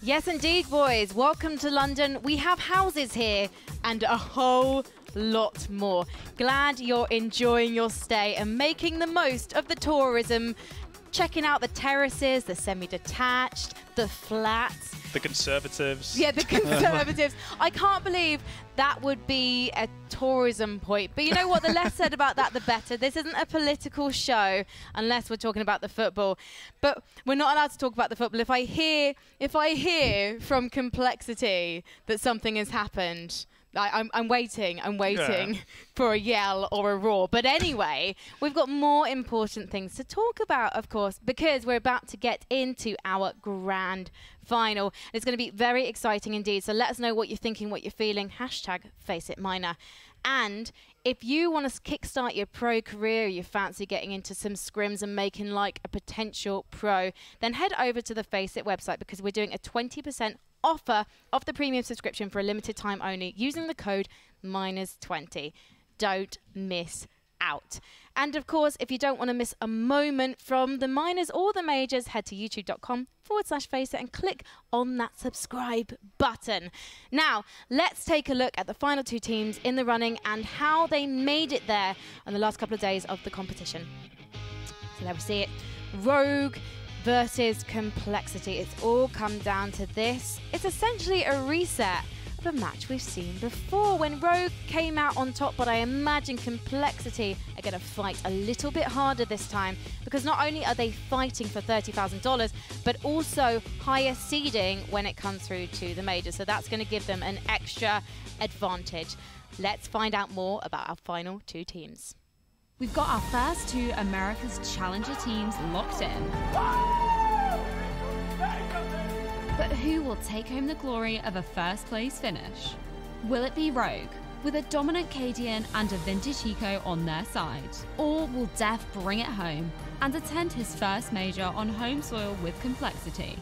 Yes, indeed, boys. Welcome to London. We have houses here and a whole lot more. Glad you're enjoying your stay and making the most of the tourism, checking out the terraces, the semi-detached, the flats. The conservatives. Yeah, the conservatives. I can't believe that would be a tourism point. But you know what? The less said about that, the better. This isn't a political show unless we're talking about the football. But we're not allowed to talk about the football. If I hear from Complexity that something has happened, I'm waiting for a yell or a roar. But anyway, we've got more important things to talk about, of course, because we're about to get into our grand final. It's going to be very exciting indeed. So let us know what you're thinking, what you're feeling. Hashtag FACEITMiner. And if you want to kickstart your pro career, you fancy getting into some scrims and making like a potential pro, then head over to the FACEIT website because we're doing a 20% offer of the premium subscription for a limited time only using the code -20. Don't miss out. And of course, if you don't want to miss a moment from the minors or the majors, head to youtube.com/FACEIT and click on that subscribe button. Now, let's take a look at the final two teams in the running and how they made it there on the last couple of days of the competition. So there we see it. Rogue versus Complexity. It's all come down to this. It's essentially a reset of a match we've seen before when Rogue came out on top, but I imagine Complexity are going to fight a little bit harder this time because not only are they fighting for $30,000, but also higher seeding when it comes through to the major. So that's going to give them an extra advantage. Let's find out more about our final two teams. We've got our first two America's Challenger teams locked in. But who will take home the glory of a first place finish? Will it be Rogue, with a dominant Cadian and a vintage Hiko on their side? Or will Def bring it home and attend his first major on home soil with Complexity?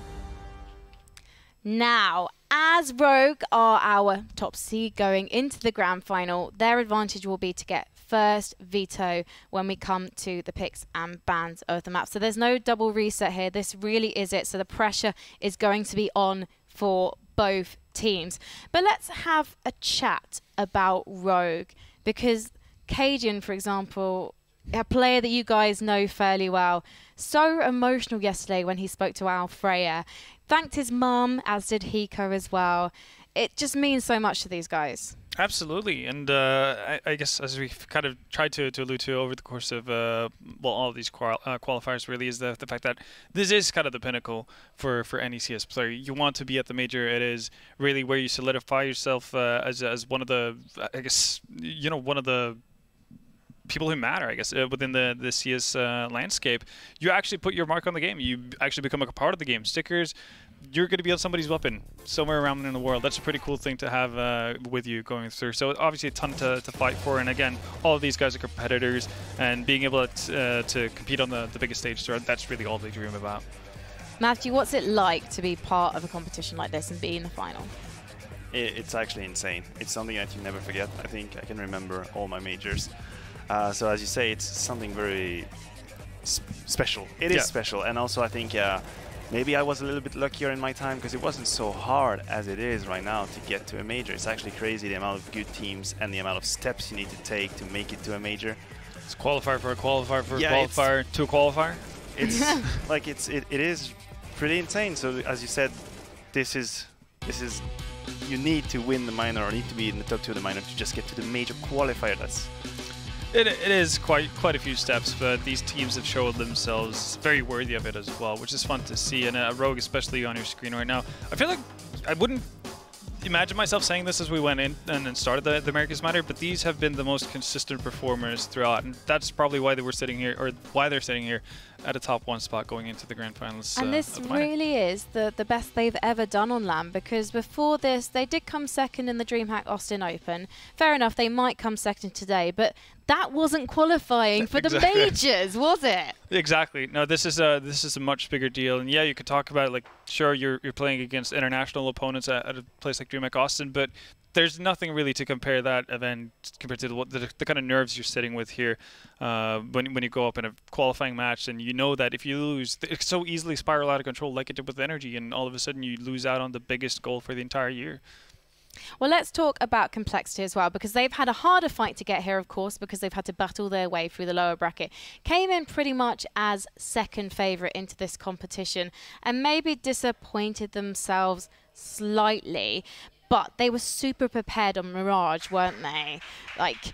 Now, as Rogue are our top seed going into the grand final, their advantage will be to get first veto when we come to the picks and bans of the map. So there's no double reset here. This really is it. So the pressure is going to be on for both teams. But let's have a chat about Rogue because Cadian, for example, a player that you guys know fairly well, so emotional yesterday when he spoke to Al Freya. Thanked his mum, as did Hiko as well. It just means so much to these guys. Absolutely, and I guess as we've kind of tried to allude to over the course of well, all of these qualifiers, really is the fact that this is kind of the pinnacle for any CS player. You want to be at the major. It is really where you solidify yourself as one of the, I guess, you know, one of the people who matter, I guess, within the CS landscape. You actually put your mark on the game. You actually become a part of the game. Stickers. You're going to be on somebody's weapon somewhere around in the world. That's a pretty cool thing to have with you going through. So obviously a ton to fight for. And again, all of these guys are competitors, and being able to compete on the biggest stage, that's really all they dream about. Matthew, what's it like to be part of a competition like this and be in the final? It's actually insane. It's something that you never forget. I think I can remember all my majors. So as you say, it's something very special. It is special. And also I think maybe I was a little bit luckier in my time because it wasn't so hard as it is right now to get to a major. It's actually crazy the amount of good teams and the amount of steps you need to take to make it to a major. It's qualifier for a qualifier for a qualifier to a qualifier. It's like it is pretty insane. So as you said, this is you need to win the minor or need to be in the top 2 of the minor to just get to the major qualifier. It is quite a few steps, but these teams have shown themselves very worthy of it as well, which is fun to see. And Rogue, especially on your screen right now, I feel like I wouldn't imagine myself saying this as we went in and started the America's Matter, but these have been the most consistent performers throughout, and that's probably why they were sitting here, or why they're sitting here at a top 1 spot going into the grand finals. And this really is the best they've ever done on LAN, because before this they did come second in the DreamHack Austin Open. Fair enough, they might come second today, but that wasn't qualifying for the majors, was it? Exactly. No, this is a much bigger deal. And yeah, you could talk about, like, sure, you're playing against international opponents at a place like DreamHack Austin, but there's nothing really to compare that event compared to the kind of nerves you're sitting with here when you go up in a qualifying match, and you know that if you lose, it so easily spiral out of control like it did with Energy, and all of a sudden you lose out on the biggest goal for the entire year. Well, let's talk about Complexity as well, because they've had a harder fight to get here, of course, because they've had to battle their way through the lower bracket. Came in pretty much as second favourite into this competition and maybe disappointed themselves slightly, but they were super prepared on Mirage, weren't they? Like,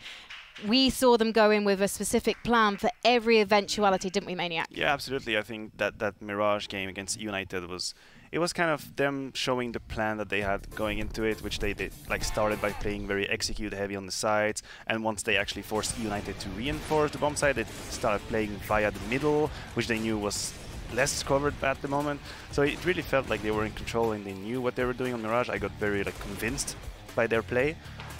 we saw them go in with a specific plan for every eventuality, didn't we, Maniac? Yeah, absolutely. I think that Mirage game against United was kind of them showing the plan that they had going into it, which they like started by playing very execute heavy on the sides, and once they actually forced United to reinforce the bomb side, they started playing via the middle, which they knew was less covered at the moment. So it really felt like they were in control and they knew what they were doing on Mirage. I got very convinced by their play,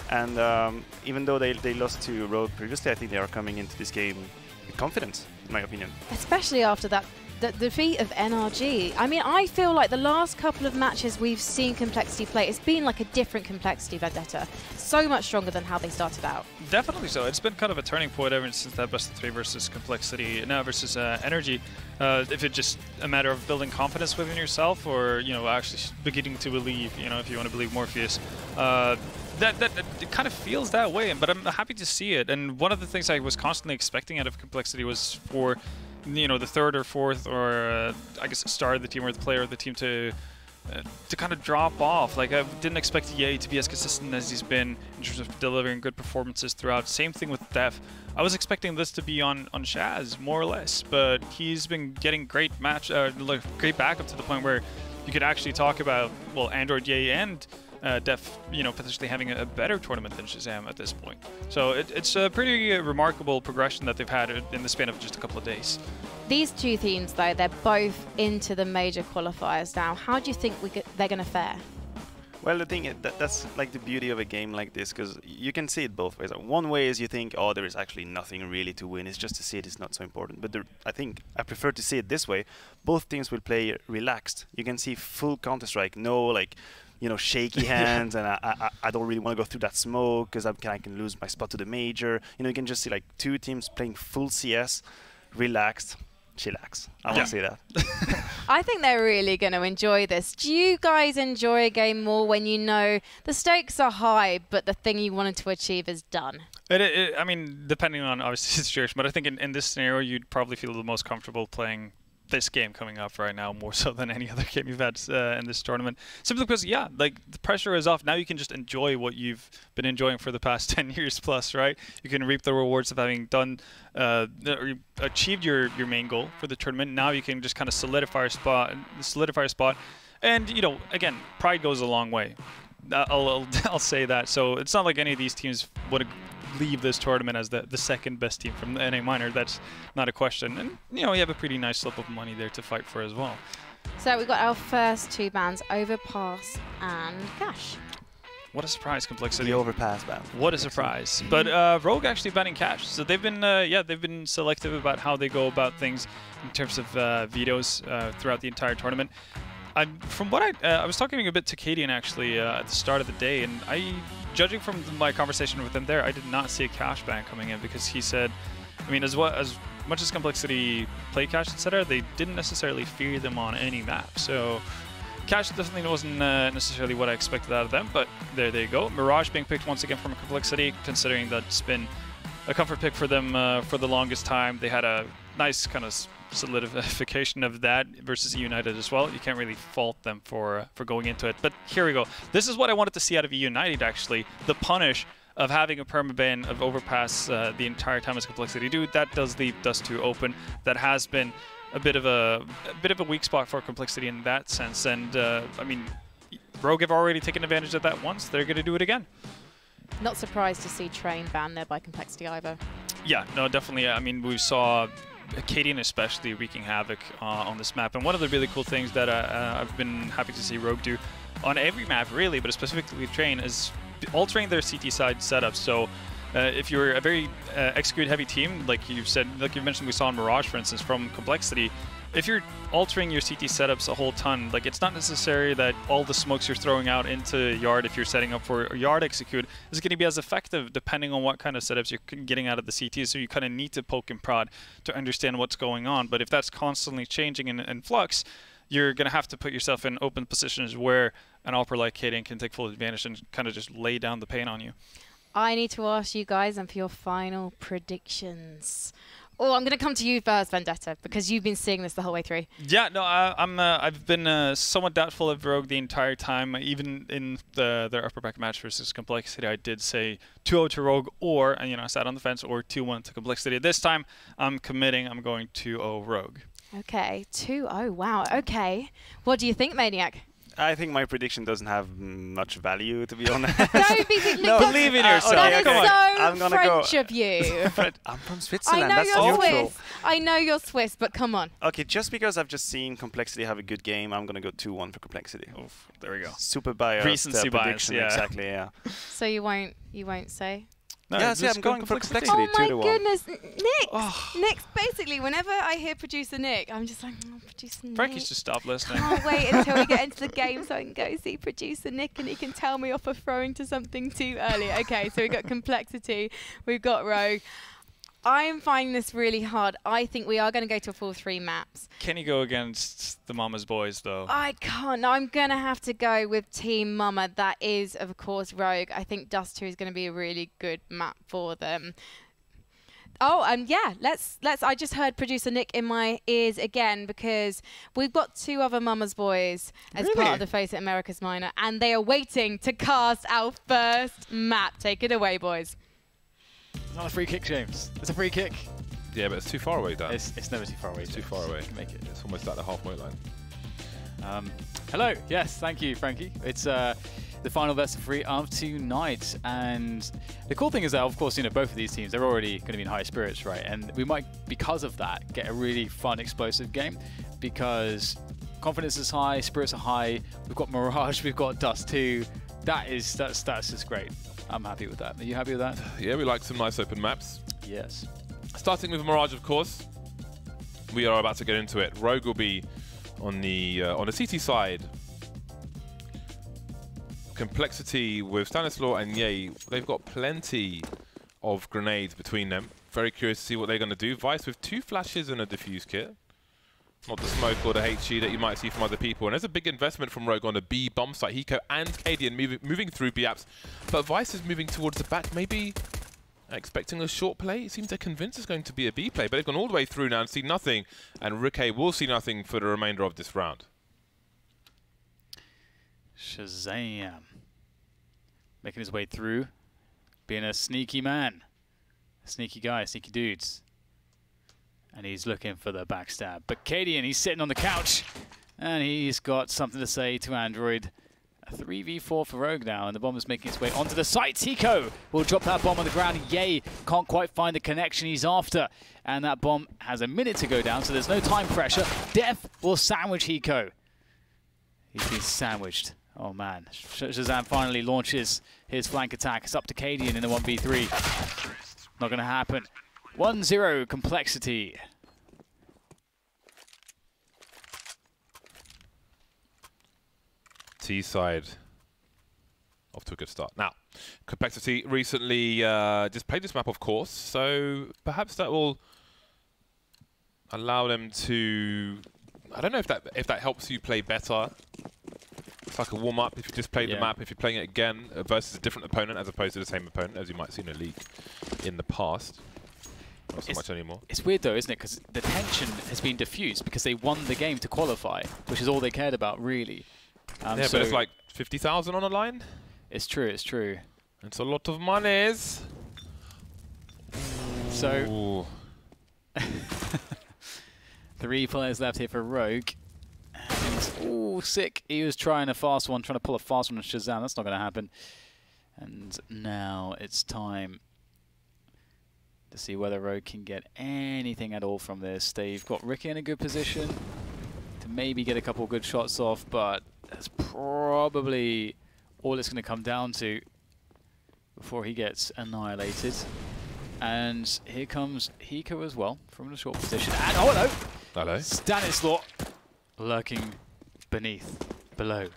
and even though they lost to Rogue previously, I think they are coming into this game with confidence, in my opinion. Especially after that the defeat of NRG. I mean, I feel like the last couple of matches we've seen Complexity play, it's been like a different Complexity Vendetta. So much stronger than how they started out. Definitely so. It's been kind of a turning point ever since that best of 3 versus Complexity, now versus Energy. If it's just a matter of building confidence within yourself, or actually beginning to believe, if you want to believe Morpheus. That it kind of feels that way, but I'm happy to see it. And one of the things I was constantly expecting out of Complexity was for the third or fourth, or I guess star of the team or the player of the team to kind of drop off. Like, I didn't expect Ye to be as consistent as he's been in terms of delivering good performances throughout. Same thing with Def. I was expecting this to be on Shaz, more or less, but he's been getting great great backup to the point where you could actually talk about, well, Android, Ye, and Def, potentially having a better tournament than Shazam at this point. So it's a pretty remarkable progression that they've had in the span of just a couple of days. These two teams, though, they're both into the major qualifiers now. How do you think they're going to fare? Well, the thing is that's like the beauty of a game like this, because you can see it both ways. One way is you think, oh, there is actually nothing really to win. It's just to see it is not so important. But I think I prefer to see it this way. Both teams will play relaxed. You can see full Counter-Strike, no shaky hands, and I don't really want to go through that smoke because I can lose my spot to the major. You can just see like two teams playing full CS, relaxed, chillax. I want to say that. I think they're really going to enjoy this. Do you guys enjoy a game more when you know the stakes are high, but the thing you wanted to achieve is done? I mean, depending on obviously the situation, but I think in this scenario, you'd probably feel the most comfortable playing this game coming up right now, more so than any other game you've had in this tournament. Simply because, the pressure is off. Now you can just enjoy what you've been enjoying for the past 10 years plus, right? You can reap the rewards of having done, achieved your main goal for the tournament. Now you can just kind of solidify a spot. And, again, pride goes a long way. I'll say that. So it's not like any of these teams would leave this tournament as the second best team from the NA minor. That's not a question. And, you have a pretty nice slip of money there to fight for as well. So we've got our first two bans, Overpass and Cash. What a surprise, Complexity. The Overpass ban. What a surprise. But Rogue actually banning Cash. So they've been selective about how they go about things in terms of vetoes throughout the entire tournament. From what I was talking a bit to Cadian actually at the start of the day, and judging from my conversation with him there, I did not see a Cash ban coming in, because he said, I mean, as much as Complexity play Cash, etc., they didn't necessarily fear them on any map. So Cash definitely wasn't necessarily what I expected out of them, but there they go. Mirage being picked once again from Complexity, considering that's been a comfort pick for them for the longest time. They had a nice kind of solidification of that versus United as well. You can't really fault them for going into it. But here we go. This is what I wanted to see out of United, actually. The punish of having a permaban of Overpass the entire time as Complexity do. That does leave Dust 2 open. That has been a bit of a weak spot for Complexity in that sense. And I mean, Rogue have already taken advantage of that once. They're going to do it again. Not surprised to see Train banned there by Complexity either. Yeah, no, definitely. I mean, we saw Cadian especially wreaking havoc on this map. And one of the really cool things that I've been happy to see Rogue do on every map, really, but specifically Train, is altering their CT side setup. So if you're a very execute heavy team, like you've said, like you mentioned, we saw in Mirage, for instance, from Complexity, if you're altering your CT setups a whole ton, like it's not necessary that all the smokes you're throwing out into Yard, if you're setting up for Yard execute, is going to be as effective depending on what kind of setups you're getting out of the CT. So you kind of need to poke and prod to understand what's going on. But if that's constantly changing in flux, you're going to have to put yourself in open positions where an opera like Cadian can take full advantage and kind of just lay down the pain on you. I need to ask you guys and for your final predictions. Oh, I'm going to come to you first, Vendetta, because you've been seeing this the whole way through. Yeah, no, I've been somewhat doubtful of Rogue the entire time. Even in their upper bracket match versus Complexity, I did say 2-0 to Rogue, or, and you know, I sat on the fence, or 2-1 to Complexity. This time, I'm committing. I'm going 2-0 Rogue. Okay, 2-0. Wow. Okay. What do you think, Maniac? I think my prediction doesn't have much value, to be honest. Don't be No, believe in yourself. That Okay, is okay. so I'm gonna French go. of you. I'm from I Switzerland. know That's you're neutral. Swiss. I know you're Swiss, but come on. Okay, just because I've just seen Complexity have a good game, I'm gonna go 2-1 for Complexity. Oof, there we go. Super biased Recency bias, prediction, yeah. exactly, yeah. So you won't say? No, Yeah, just see, I'm go going for Complexity. Complexity. Oh 2-1. my goodness, Nick! Oh. Nick, basically, whenever I hear producer Nick, I'm just like, oh, producer Nick. Frankie's just stopped listening. Can't wait until we get into the game so I can go see producer Nick and he can tell me off for throwing to something too early. Okay, so we've got Complexity, we've got Rogue. I'm finding this really hard. I think we are going to go to a full 3 maps. Can you go against the Mama's Boys, though? I can't. No, I'm going to have to go with Team Mama. That is, of course, Rogue. I think Dust 2 is going to be a really good map for them. Oh, and yeah, let's. I just heard producer Nick in my ears again because we've got 2 other Mama's Boys as part of the FACEIT America's Minor, and they are waiting to cast our first map. Take it away, boys. It's not a free kick, James. It's a free kick. Yeah, but it's too far away, Dan. It's never too far away. It's too far away. Make it. It's almost at the halfway line. Hello. Yes, thank you, Frankie. It's the final best of 3 of tonight, and the cool thing is that, of course, you know, both of these teams, they're already going to be in high spirits, right? And we might, because of that, get a really fun, explosive game because confidence is high, spirits are high. We've got Mirage, we've got Dust 2. That's just great. I'm happy with that. Are you happy with that? Yeah, we like some nice open maps. Yes. Starting with Mirage, of course. We are about to get into it. Rogue will be on the CT side. Complexity with Stanislaw and Ye, they've got plenty of grenades between them. Very curious to see what they're going to do. Vice with 2 flashes and a diffuse kit. Not the smoke or the HG that you might see from other people. And there's a big investment from Rogue on a B bomb site. Hiko and Cadian moving through B apps. But Vice is moving towards the back, maybe expecting a short play. It seems they're convinced it's going to be a B play, but they've gone all the way through now and see nothing. And Rike will see nothing for the remainder of this round. Shazam. Making his way through. Being a sneaky man. A sneaky guy, sneaky dudes. And he's looking for the backstab. But Cadian, he's sitting on the couch. And he's got something to say to Android. A 3v4 for Rogue now, and the bomb is making its way onto the site. Hiko will drop that bomb on the ground. Ye can't quite find the connection he's after. And that bomb has a minute to go down, so there's no time pressure. Death will sandwich Hiko. He's been sandwiched. Oh man. Shazam finally launches his flank attack. It's up to Cadian in the 1v3. Not going to happen. 1-0 Complexity. T side off to a good start. Now, Complexity recently just played this map, of course, so perhaps that will allow them to. I don't know if that helps you play better. It's like a warm up if you just play the map. If you're playing it again versus a different opponent as opposed to the same opponent, as you might see in a league in the past. Not so much anymore. It's weird though, isn't it? Because the tension has been diffused because they won the game to qualify, which is all they cared about, really. Yeah, so but it's like 50,000 on the line. It's true, it's true. It's a lot of monies. So, 3 players left here for Rogue. And, ooh, sick. He was trying a fast one, trying to pull a fast one on Shazam. That's not going to happen. And now it's time to see whether Rogue can get anything at all from this. They've got Ricky in a good position to maybe get a couple good shots off, but that's probably all it's going to come down to before he gets annihilated. And here comes Hiko as well from the short position. And oh no! Hello. Stanislaw lurking below,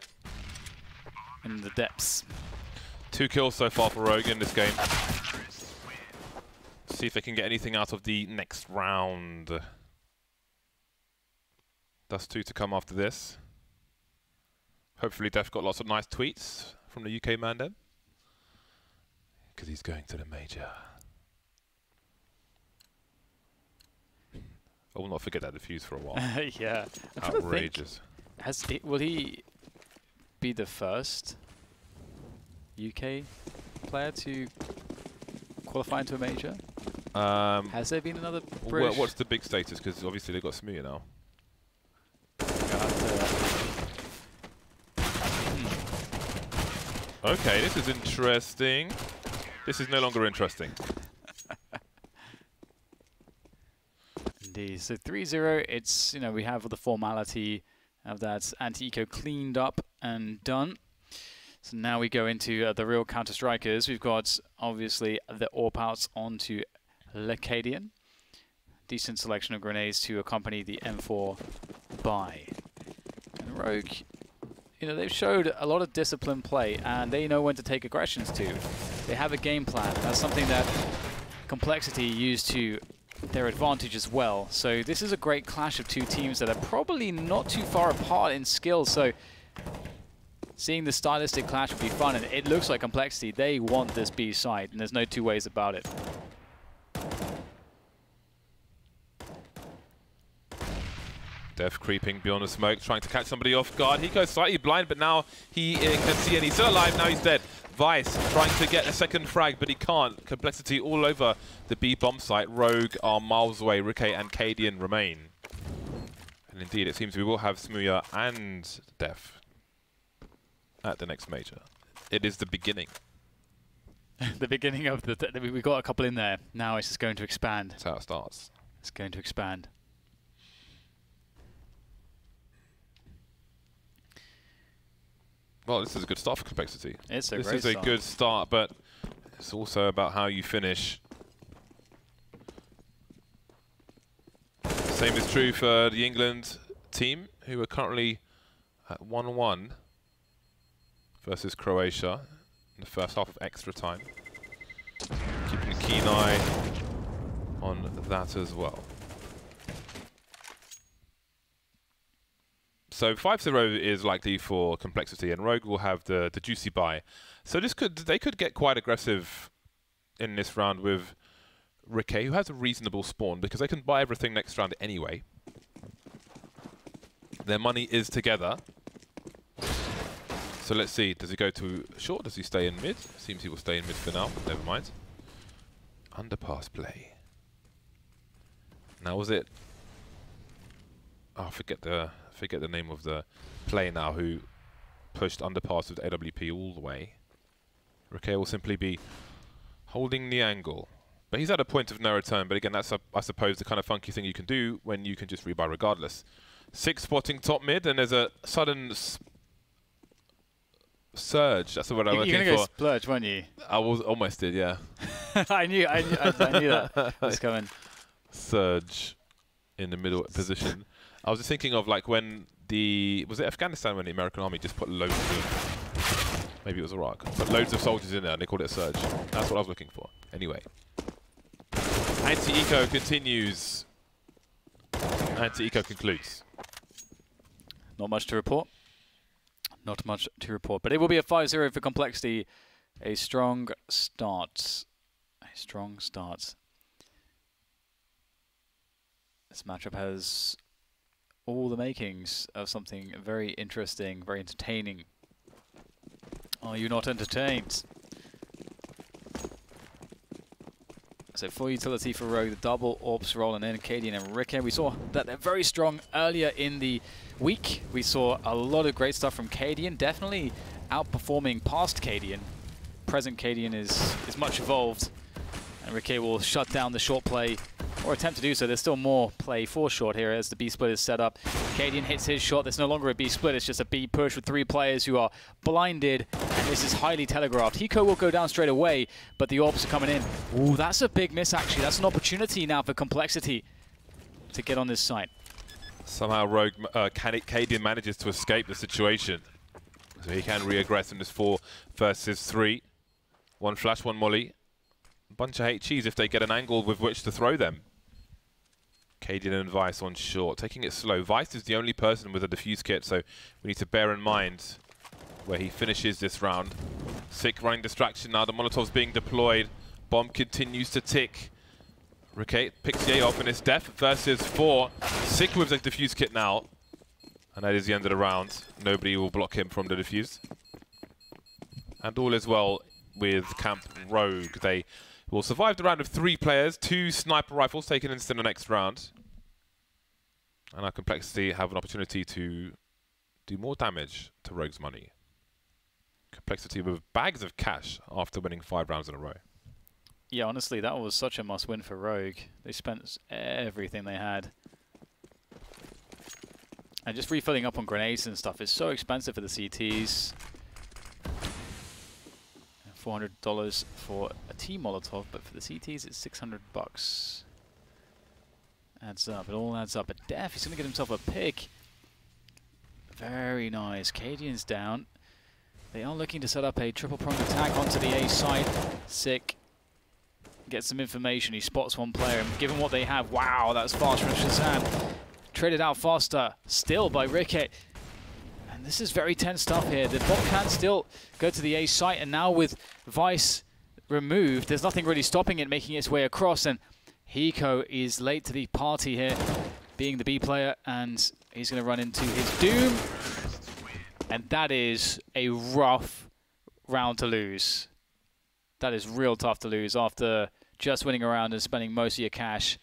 in the depths. 2 kills so far for Rogue in this game. See if they can get anything out of the next round. That's 2 to come after this. Hopefully Def got lots of nice tweets from the UK man then, because he's going to the major. I will not forget that defuse for a while. Yeah. Outrageous. Will he be the first UK player to qualify into a major? Has there been another British? What's the big status? Because obviously they've got Smooya now. Okay, this is interesting. This is no longer interesting. Indeed. So 3-0, it's, you know, we have the formality of that anti-eco cleaned up and done. So now we go into the real counter-strikers. We've got, obviously, the AWP outs onto Lacadian. Decent selection of grenades to accompany the M4 buy. And Rogue, you know, they've showed a lot of disciplined play, and they know when to take aggressions to. They have a game plan. That's something that Complexity used to their advantage as well. So this is a great clash of 2 teams that are probably not too far apart in skill. So seeing the stylistic clash would be fun, and it looks like Complexity, they want this B side, and there's no 2 ways about it. Def creeping beyond the smoke, trying to catch somebody off guard. He goes slightly blind, but now he can see, and he's still alive. Now he's dead. Vice trying to get a second frag, but he can't. Complexity all over the B bomb site. Rogue are miles away. Rike and Cadian remain. And indeed, it seems we will have Smooya and Def at the next major. It is the beginning. The beginning of we got a couple in there. Now it's just going to expand. That's how it starts. It's going to expand. Well, this is a good start for Complexity. It's a great start. This is a good start, but it's also about how you finish. Same is true for the England team, who are currently at 1-1 versus Croatia in the first half of extra time. Keeping a keen eye on that as well. So 5-0 is likely for Complexity, and Rogue will have the juicy buy. So they could get quite aggressive in this round with Rike, who has a reasonable spawn, because they can buy everything next round anyway. Their money is together. So let's see, does he go to short? Does he stay in mid? Seems he will stay in mid for now, but never mind. Underpass play. Now was it... Oh, forget the name of the play now who pushed underpass with AWP all the way. Rike will simply be holding the angle. But he's at a point of no return. But again, that's, I suppose, the kind of funky thing you can do when you can just rebuy regardless. 6 spotting top mid, and there's a sudden surge. That's the word I'm looking for. You're going to go splurge, weren't you? I almost did, yeah. I knew that was coming. Surge in the middle position. I was just thinking of like when was it Afghanistan when the American army just put loads of, maybe it was Iraq, put loads of soldiers in there and they called it a surge. That's what I was looking for. Anyway. Anti-eco continues. Anti-eco concludes. Not much to report. Not much to report. But it will be a 5-0 for Complexity. A strong start. A strong start. This matchup has all the makings of something very interesting, very entertaining. Are you not entertained? So full utility for Rogue, the double AWPs rolling in, Cadian and Rike. We saw that they're very strong earlier in the week. We saw a lot of great stuff from Cadian, definitely outperforming past Cadian. Present Cadian is much evolved, and Rike will shut down the short play, or attempt to do so. There's still more play for short here as the B split is set up. Cadian hits his shot. There's no longer a B split. It's just a B push with 3 players who are blinded. And this is highly telegraphed. Hiko will go down straight away, but the AWPs are coming in. Ooh, that's a big miss, actually. That's an opportunity now for Complexity to get on this site. Somehow Rogue, Cadian manages to escape the situation. So he can re-aggress in this 4 versus 3. 1 flash, 1 molly. A bunch of HEs if they get an angle with which to throw them. Cadian and Vice on short, taking it slow. Vice is the only person with a defuse kit, so we need to bear in mind where he finishes this round. Sick running distraction now, the Molotov's being deployed. Bomb continues to tick. Riquet picks the 8 off and it's Def versus 4. Sick with the defuse kit now. And that is the end of the round. Nobody will block him from the defuse. And all is well with Camp Rogue. They will survive the round of 3 players, 2 sniper rifles taken into the next round. And our Complexity have an opportunity to do more damage to Rogue's money. Complexity with bags of cash after winning 5 rounds in a row. Yeah, honestly, that was such a must-win for Rogue. They spent everything they had. And just refilling up on grenades and stuff is so expensive for the CTs. $400 for a T-Molotov, but for the CTs it's $600. Adds up, it all adds up. But Def, he's going to get himself a pick. Very nice. Cadian's down. They are looking to set up a triple-pronged attack onto the A side. Sick. Gets some information. He spots one player, and given what they have, wow, that's fast from Shazam. Traded out faster, still by Riquet. And this is very tense stuff here. The bot can still go to the A site, and now with Vice removed, there's nothing really stopping it making its way across, and Hiko is late to the party here, being the B player, and he's going to run into his doom. And that is a rough round to lose. That is real tough to lose after just winning a round and spending most of your cash.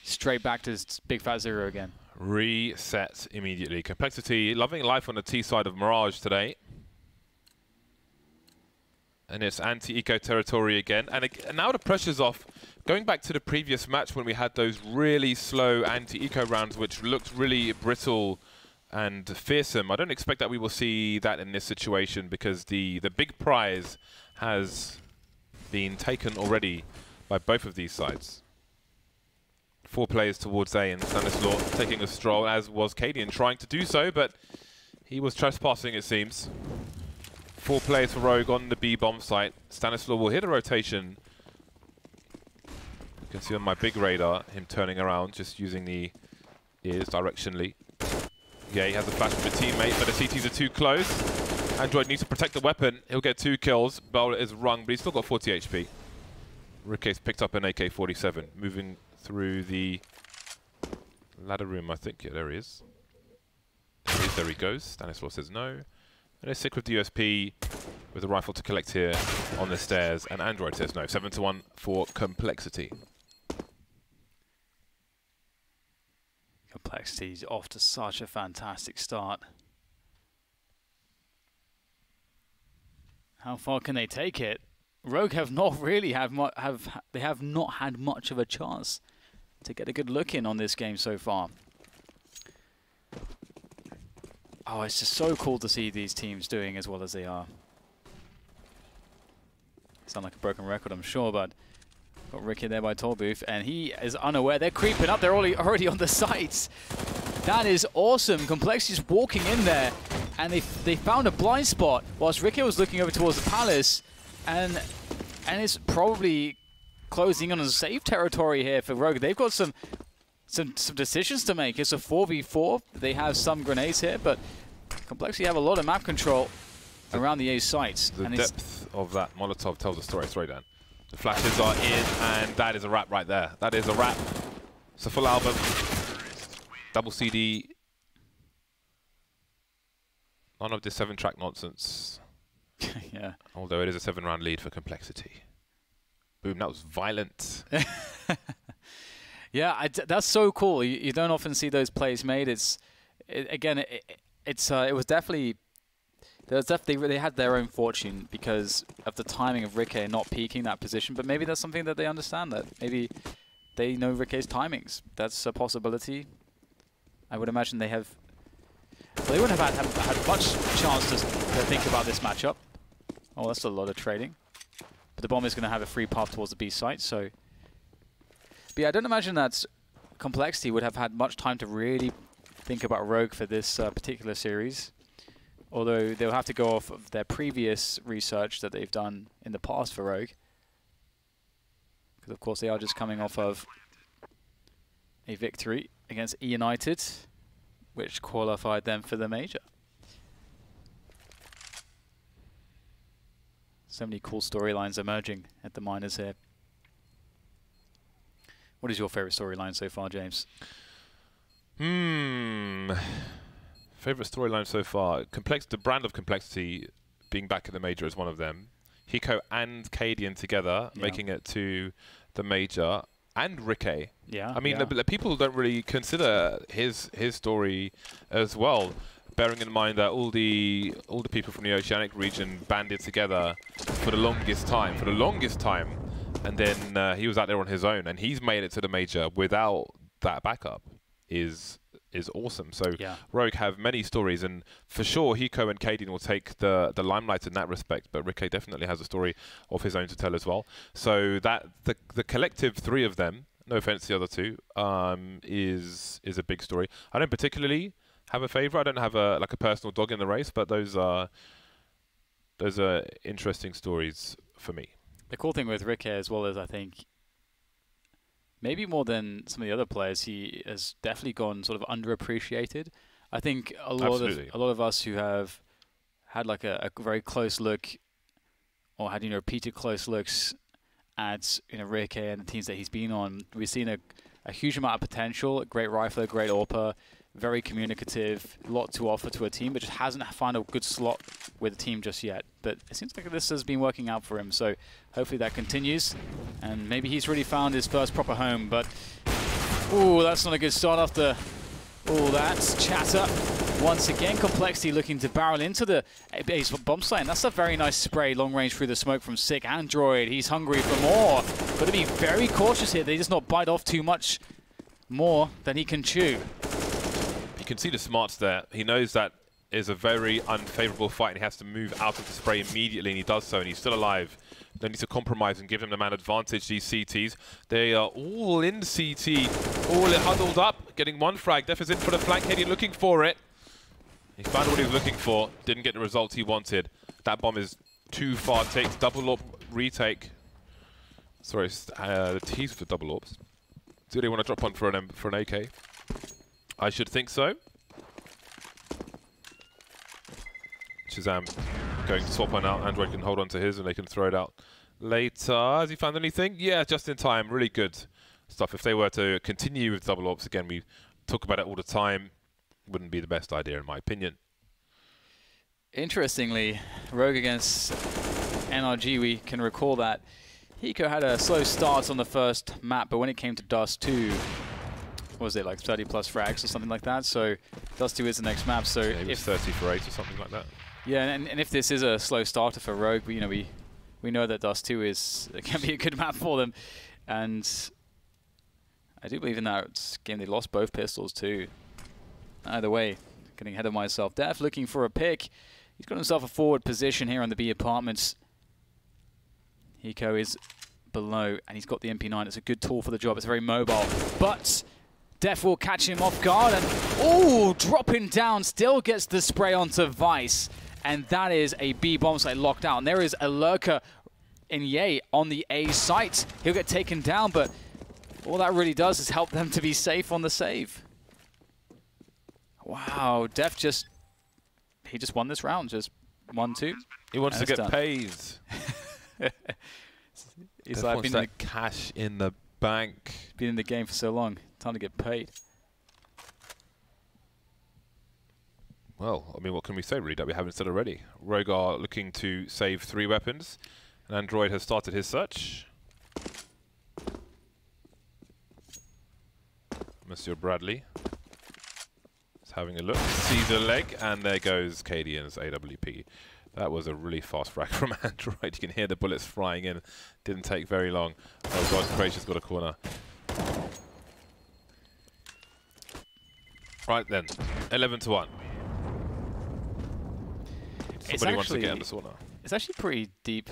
Straight back to Big Fat Zero again. Reset immediately. Complexity loving life on the T side of Mirage today. And it's anti-eco territory again. And now the pressure's off. Going back to the previous match when we had those really slow anti-eco rounds, which looked really brittle and fearsome. I don't expect that we will see that in this situation because the big prize has been taken already by both of these sides. 4 players towards A, and Stanislaw taking a stroll, as was Cadian trying to do so, but he was trespassing, it seems. 4 players for Rogue on the B bomb site. Stanislaw will hit a rotation. You can see on my big radar him turning around, just using the ears directionally. Yeah, he has a flash with a teammate, but the CTs are too close. Android needs to protect the weapon. He'll get 2 kills. Bowler is rung, but he's still got 40 HP. Riquet's picked up an AK-47, moving through the ladder room, I think. Yeah, there he is. There he goes. Stanislaw says no. And they're sick with the USP with a rifle to collect here on the stairs. And Android says no. 7-1 for Complexity. Complexity's off to such a fantastic start. How far can they take it? Rogue have not really had they have not had much of a chance to get a good look in on this game so far. Oh, it's just so cool to see these teams doing as well as they are. Sound like a broken record, I'm sure, but got Ricky there by Tollbooth, and he is unaware. They're creeping up. They're already on the sites. That is awesome. Complexity's walking in there, and they found a blind spot whilst Ricky was looking over towards the palace, and it's probably closing on a safe territory here for Rogue. They've got some decisions to make. It's a 4v4. They have some grenades here, but Complexity have a lot of map control around the A sites. The depth of that Molotov tells a story. Sorry, Dan. The flashes are in, and that is a wrap right there. That is a wrap. It's a full album. Double CD. None of this 7-track nonsense. Yeah. Although it is a 7-round lead for Complexity. Boom, that was violent. Yeah, that's so cool. You don't often see those plays made. It was definitely... They had their own fortune because of the timing of Riquet not peaking that position, but maybe that's something that they understand, that maybe they know Riquet's timings. That's a possibility. I would imagine they have... Well, they wouldn't have had much chance to think about this matchup. Oh, that's a lot of trading. But the bomb is going to have a free path towards the B site, so... But yeah, I don't imagine that Complexity would have had much time to really think about Rogue for this particular series. Although they'll have to go off of their previous research that they've done in the past for Rogue. Because, of course, they are just coming off of a victory against E United, which qualified them for the major. So many cool storylines emerging at the minors here. What is your favorite storyline so far, James? Favorite storyline so far? The brand of complexity being back in the major is one of them. Hiko and Cadian together making it to the major, and Rikke. Yeah. I mean, the people don't really consider his story as well. Bearing in mind that all the people from the Oceanic region banded together for the longest time, and then he was out there on his own, and he's made it to the major without that backup is awesome. So Rogue have many stories, and for sure Hiko and Cadian will take the limelight in that respect, but Rikke definitely has a story of his own to tell as well. So that the collective three of them, no offense to the other two, is a big story. I don't particularly have a favorite. I don't have a personal dog in the race, but those are interesting stories for me. The cool thing with Rikke as well is, I think, maybe more than some of the other players, he has definitely gone sort of underappreciated. I think a lot of us who have had like a very close look, or had repeated close looks at Rikke and the teams that he's been on, we've seen a huge amount of potential. A great rifler, great AWPer, very communicative, a lot to offer to a team, but just hasn't found a good slot with the team just yet. But it seems like this has been working out for him, so hopefully that continues. And maybe he's really found his first proper home, but ooh, that's not a good start after all that chatter. Once again, Complexity looking to barrel into the base bomb site, and that's a very nice spray, long range through the smoke from Sick. Android, he's hungry for more. Got to be very cautious here. They just not bite off too much more than he can chew. You can see the smarts there. He knows that is a very unfavorable fight, and he has to move out of the spray immediately, and he does so, and he's still alive. They need to compromise and give him the man advantage, these CTs. They are all in CT, all huddled up, getting one frag. Def is in for the flank, Cadian looking for it. He found what he was looking for, didn't get the result he wanted. That bomb is too far, takes double AWP retake. Sorry, the T's for double AWPs. Do they want to drop one for an AK? I should think so. Shazam going to swap one out. Android can hold on to his and they can throw it out later. Has he found anything? Yeah, just in time. Really good stuff. If they were to continue with double AWPs, again, we talk about it all the time, wouldn't be the best idea in my opinion. Interestingly, Rogue against NRG, we can recall that Hiko had a slow start on the first map, but when it came to Dust 2, what was it, like 30 plus frags or something like that? So Dust 2 is the next map. So yeah, it was 30 for 8 or something like that. Yeah, and if this is a slow starter for Rogue, we know that Dust 2 can be a good map for them. And I do believe in that game they lost both pistols too. Either way, getting ahead of myself. Def looking for a pick. He's got himself a forward position here on the B apartments. Hiko is below, and he's got the MP9. It's a good tool for the job. It's very mobile. But Def will catch him off guard, and ooh, dropping down, still gets the spray onto Vice. And that is a B bomb site locked out. And there is a lurker in Ye on the A site. He'll get taken down, but all that really does is help them to be safe on the save. Wow, Def he just won this round, just 1-2. He wants to get paid. He's like, been that cash in the bank. Been in the game for so long, time to get paid. Well, I mean, what can we say really that we haven't said already? Rogue are looking to save 3 weapons, and Android has started his search. Monsieur Bradley is having a look, sees a leg, and there goes Cadian's AWP. That was a really fast frag from Android. You can hear the bullets flying in. Didn't take very long. Oh God, Croatia's got a corner. Right then, 11-1. Somebody wants to get in the sauna. It's actually pretty deep.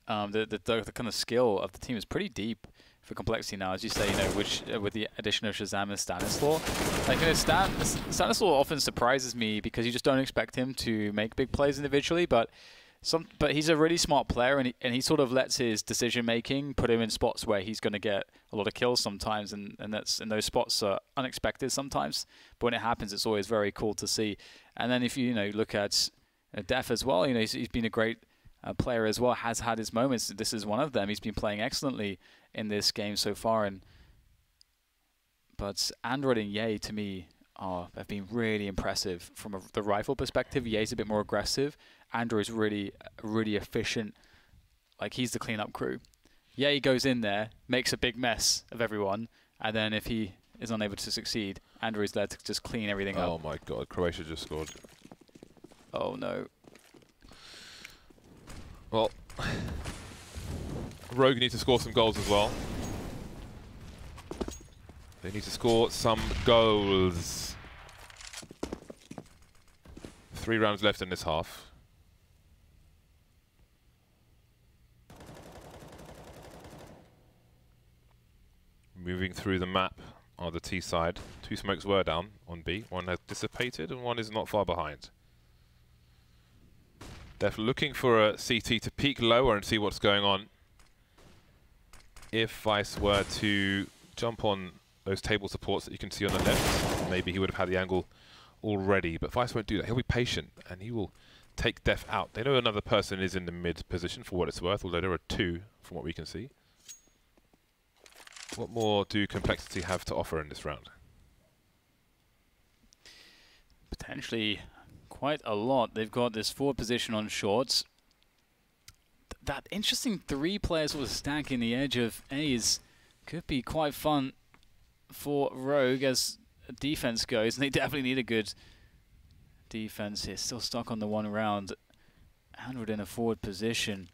The kind of skill of the team is pretty deep for complexity now, as you say, you know, which with the addition of Shazam and Stanislaw. Like, you know, Stanislaw often surprises me because you just don't expect him to make big plays individually, but he's a really smart player, and he sort of lets his decision making put him in spots where he's going to get a lot of kills sometimes, and those spots are unexpected sometimes. But when it happens, it's always very cool to see. And then if you look at Def as well, you know, he's been a great player as well, has had his moments. This is one of them. He's been playing excellently in this game so far, but Android and Ye to me have been really impressive from the rifle perspective. Ye's a bit more aggressive. Android's really efficient. Like, he's the cleanup crew. Ye goes in there, makes a big mess of everyone, and then if he is unable to succeed, Android's there to just clean everything up. Oh my god, Croatia just scored. Oh no. Well, Rogue need to score some goals as well. They need to score some goals. 3 rounds left in this half. Moving through the map on the T side. 2 smokes were down on B. 1 has dissipated and 1 is not far behind. Def looking for a CT to peek lower and see what's going on. If Vice were to jump on those table supports that you can see on the left, maybe he would have had the angle already, but Vice won't do that. He'll be patient and he will take Def out. They know another person is in the mid position for what it's worth, although there are 2 from what we can see. What more do Complexity have to offer in this round? Potentially quite a lot. They've got this forward position on shorts. That interesting 3 players sort of stacking the edge of A's could be quite fun for Rogue as defense goes, and they definitely need a good defense here. Still stuck on the 1 round. Android in a forward position.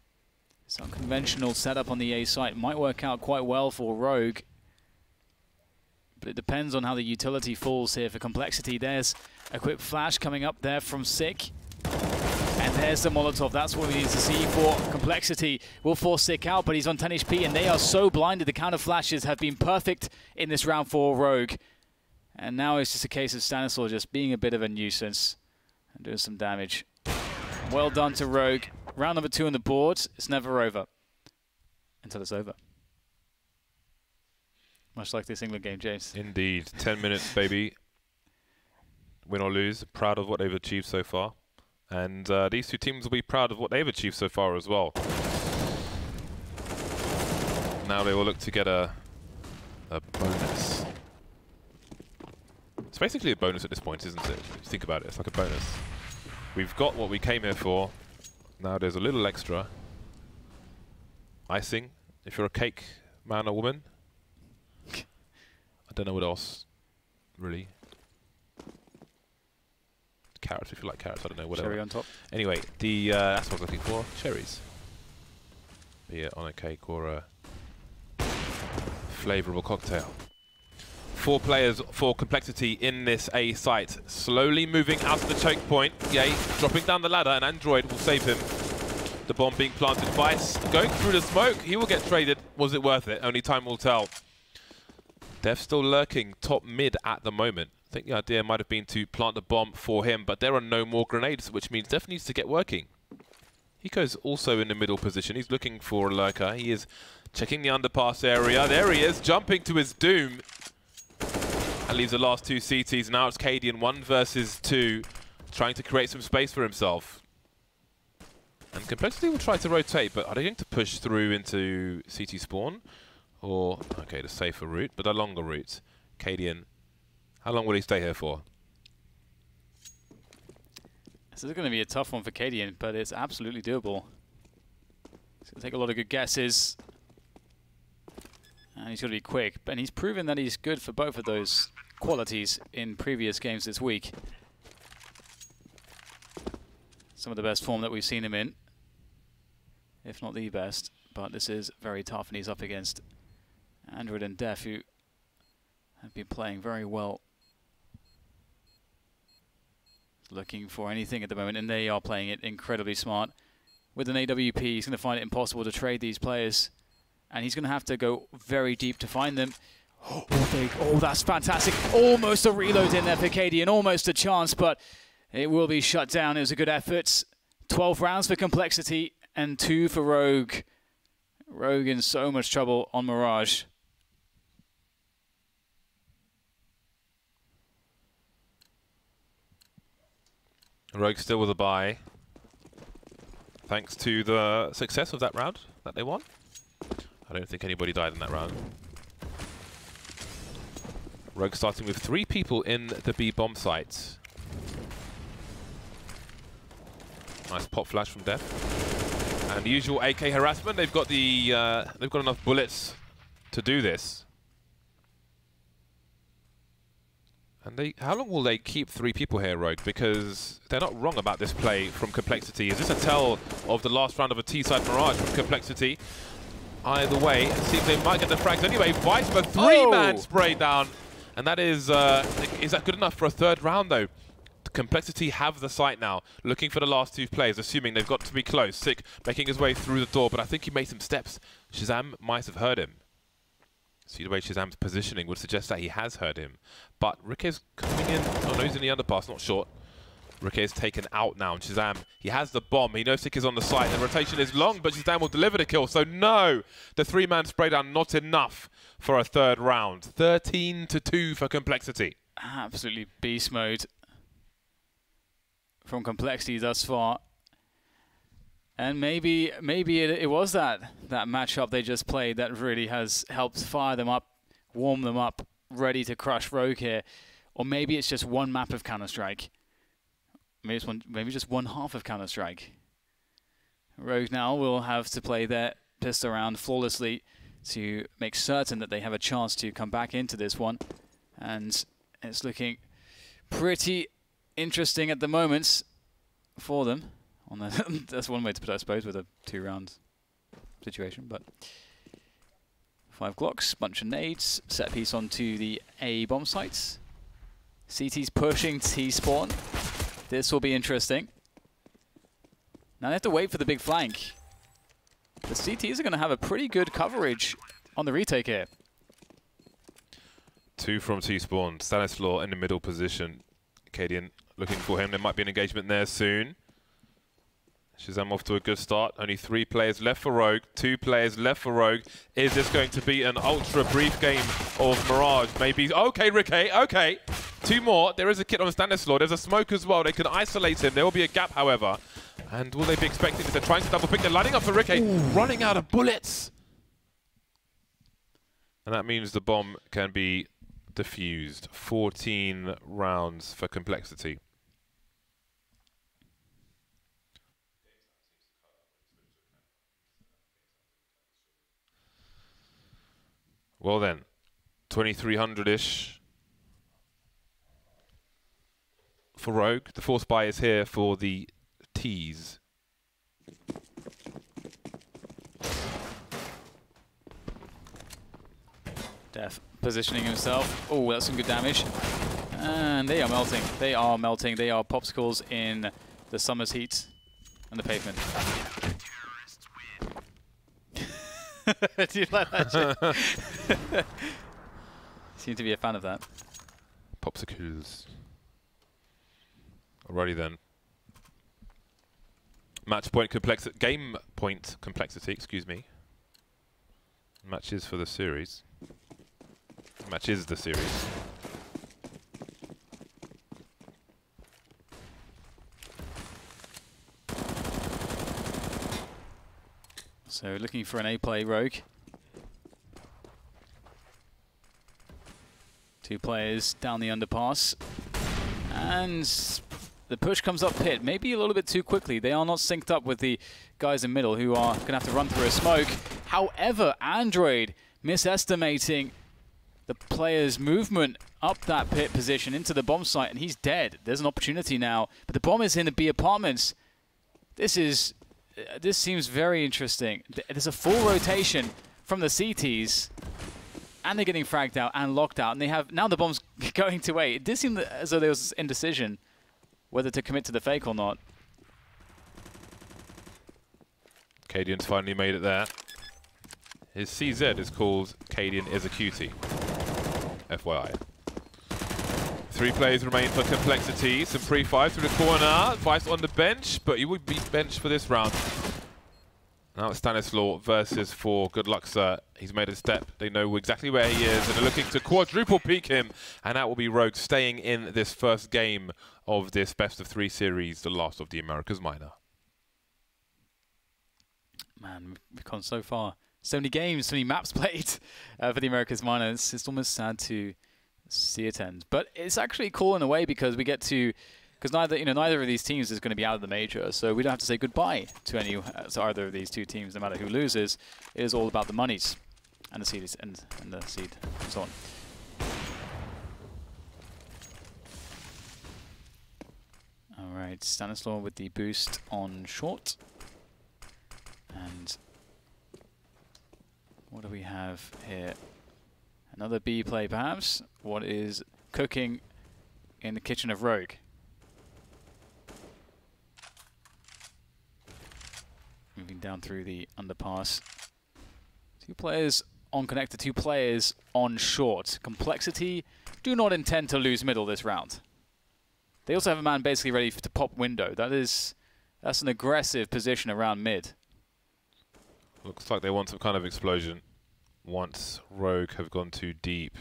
Some conventional setup on the A site might work out quite well for Rogue, but it depends on how the utility falls here for Complexity. There's a quick flash coming up there from Sick. And there's the Molotov. That's what we need to see for Complexity. Will force Sick out, but he's on 10 HP, and they are so blinded. The counter flashes have been perfect in this round for Rogue. And now it's just a case of Stanislaw just being a bit of a nuisance and doing some damage. Well done to Rogue. Round number 2 on the board. It's never over until it's over. Much like this England game, James. Indeed. 10 minutes, baby. Win or lose. Proud of what they've achieved so far. And these 2 teams will be proud of what they've achieved so far as well. Now they will look to get a bonus. It's basically a bonus at this point, isn't it? If you think about it, it's like a bonus. We've got what we came here for. Now there's a little extra. Icing, if you're a cake man or woman. I don't know what else, really. Carrots, if you like carrots, I don't know, whatever. Cherry on top. Anyway, that's what I was looking for. Cherries. Be it on a cake or a flavourable cocktail. 4 players for Complexity in this A site. Slowly moving out of the choke point. Yay, dropping down the ladder, and Android will save him. The bomb being planted. Vice going through the smoke. He will get traded. Was it worth it? Only time will tell. Def still lurking top mid at the moment. I think the idea might have been to plant the bomb for him, but there are no more grenades, which means Def needs to get working. Hiko's also in the middle position. He's looking for a lurker. He is checking the underpass area. There he is, jumping to his doom. That leaves the last 2 CTs. Now it's Cadian 1 versus 2, trying to create some space for himself. And Complexity will try to rotate, but are they going to push through into CT spawn? Or, okay, the safer route, but a longer route. Cadian, how long will he stay here for? This is going to be a tough one for Cadian, but it's absolutely doable. It's going to take a lot of good guesses. And he's got to be quick. And he's proven that he's good for both of those qualities in previous games this week. Some of the best form that we've seen him in, if not the best. But this is very tough, and he's up against Android and Def, who have been playing very well. Looking for anything at the moment, and they are playing it incredibly smart. With an AWP, he's going to find it impossible to trade these players. and he's going to have to go very deep to find them. Oh, that's fantastic. Almost a reload in there for Cadian, almost a chance, but it will be shut down. It was a good effort. 12 rounds for Complexity and 2 for Rogue. Rogue in so much trouble on Mirage. Rogue still with a bye, thanks to the success of that round that they won. I don't think anybody died in that round. Rogue starting with 3 people in the B bomb site. Nice pop flash from Def. And the usual AK harassment. They've got enough bullets to do this. And how long will they keep 3 people here, Rogue? Because they're not wrong about this play from Complexity. Is this a tell of the last round of a T-side Mirage from Complexity? Either way, it seems they might get the frags anyway. Vice with a 3-man spray down. And that is that good enough for a 3rd round, though? Complexity have the site now, looking for the last 2 players, assuming they've got to be close. Sick making his way through the door, but I think he made some steps. Shazam might have heard him. See the way Shazam's positioning would suggest that he has heard him. But Rick's coming in. Oh no, he's in the underpass, not short. Rick is taken out now, and Shazam, he has the bomb. He knows Sick is on the site. The rotation is long, but Shazam will deliver the kill. So no, the 3-man spray down not enough for a 3rd round. 13-2 for Complexity. Absolutely beast mode from Complexity thus far. And maybe it was that matchup they just played that really has helped fire them up, warm them up, ready to crush Rogue here. Or maybe it's just one map of Counter-Strike. Maybe just one half of Counter-Strike. Rogue now will have to play their pistol round flawlessly to make certain that they have a chance to come back into this one. And it's looking pretty interesting at the moment for them. That's one way to put it, I suppose, with a 2-round situation. But 5 Glocks, bunch of nades, set piece onto the A bomb sites. CT's pushing T-spawn. This will be interesting. Now they have to wait for the big flank. The CTs are going to have a pretty good coverage on the retake here. 2 from T-spawn. Stanislaw in the middle position. Cadian looking for him. There might be an engagement there soon. Shazam off to a good start. Only 3 players left for Rogue. 2 players left for Rogue. Is this going to be an ultra brief game of Mirage? Maybe. Okay, Ricky. Okay. 2 more. There is a kit on Stanislaw. There's a smoke as well. They can isolate him. There will be a gap, however. And will they be expecting this? They're trying to double pick. They're lining up for Ricky. Running out of bullets. And that means the bomb can be defused. 14 rounds for Complexity. Well then, 2300-ish for Rogue. The force buy is here for the T's. Def positioning himself. Oh, that's some good damage. And they are melting. They are melting. They are popsicles in the summer's heat and the pavement. Do you like that? Seem to be a fan of that. Popsicles. Alrighty then. Match point complexity. Game point complexity. Excuse me. Matches for the series. Matches the series. So looking for an A-play Rogue. 2 players down the underpass. And the push comes up pit, maybe a little bit too quickly. They are not synced up with the guys in middle who are going to have to run through a smoke. However, Android misestimating the player's movement up that pit position into the bomb site, and he's dead. There's an opportunity now, but the bomb is in the B apartments. This seems very interesting. There's a full rotation from the CTs, and they're getting fragged out and locked out, and they have now the bomb's going to A. It did seem as though there was indecision whether to commit to the fake or not. Cadian's finally made it there. His CZ is called Cadian is a cutie. FYI. 3 players remain for Complexity. Some pre-5 through the corner. Vice on the bench, but he would be benched for this round. Now it's Stanislaw versus 4. Good luck, sir. He's made a step. They know exactly where he is, and they're looking to quadruple peak him. And that will be Rogue staying in this first game of this best-of-3 series, the last of the Americas Minor. Man, we've gone so far. So many games, so many maps played for the Americas Minor. It's almost sad to see it end. But it's actually cool in a way because we get to... Because neither of these teams is going to be out of the major, so we don't have to say goodbye to either of these 2 teams, no matter who loses. It is all about the monies and the seed and the seed and so on. All right, Stanislaw with the boost on short, and what do we have here? Another B play, perhaps. What is cooking in the kitchen of Rogue? Moving down through the underpass. 2 players on connector, 2 players on short. Complexity do not intend to lose middle this round. They also have a man basically ready to pop window. That's an aggressive position around mid. Looks like they want some kind of explosion once Rogue have gone too deep.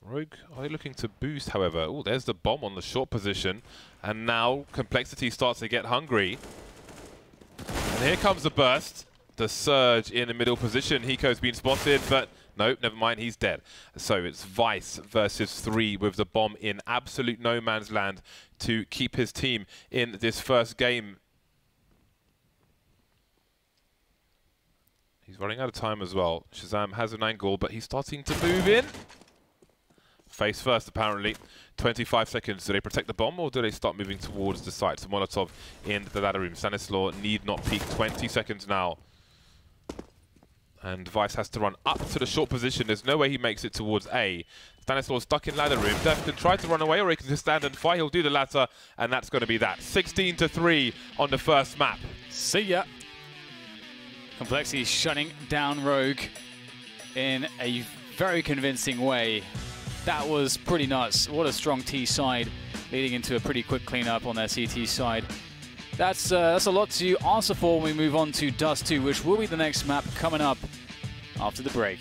Rogue, are they looking to boost, however? Oh, there's the bomb on the short position. And now Complexity starts to get hungry. And here comes the burst. The surge in the middle position. Hiko's been spotted, but no, never mind, he's dead. So it's Vice versus 3 with the bomb in absolute no man's land to keep his team in this first game. He's running out of time as well. Shazam has an angle, but he's starting to move in. Face first, apparently. 25 seconds. Do they protect the bomb, or do they start moving towards the site? So Molotov in the ladder room. Stanislaw need not peek. 20 seconds now. And Vice has to run up to the short position. There's no way he makes it towards A. Stanislaw stuck in ladder room. Def can try to run away, or he can just stand and fight. He'll do the latter, and that's going to be that. 16-3 on the first map. See ya. Complexity shutting down Rogue in a very convincing way. That was pretty nuts. What a strong T side, leading into a pretty quick cleanup on their CT side. That's a lot to answer for when we move on to Dust 2, which will be the next map coming up after the break.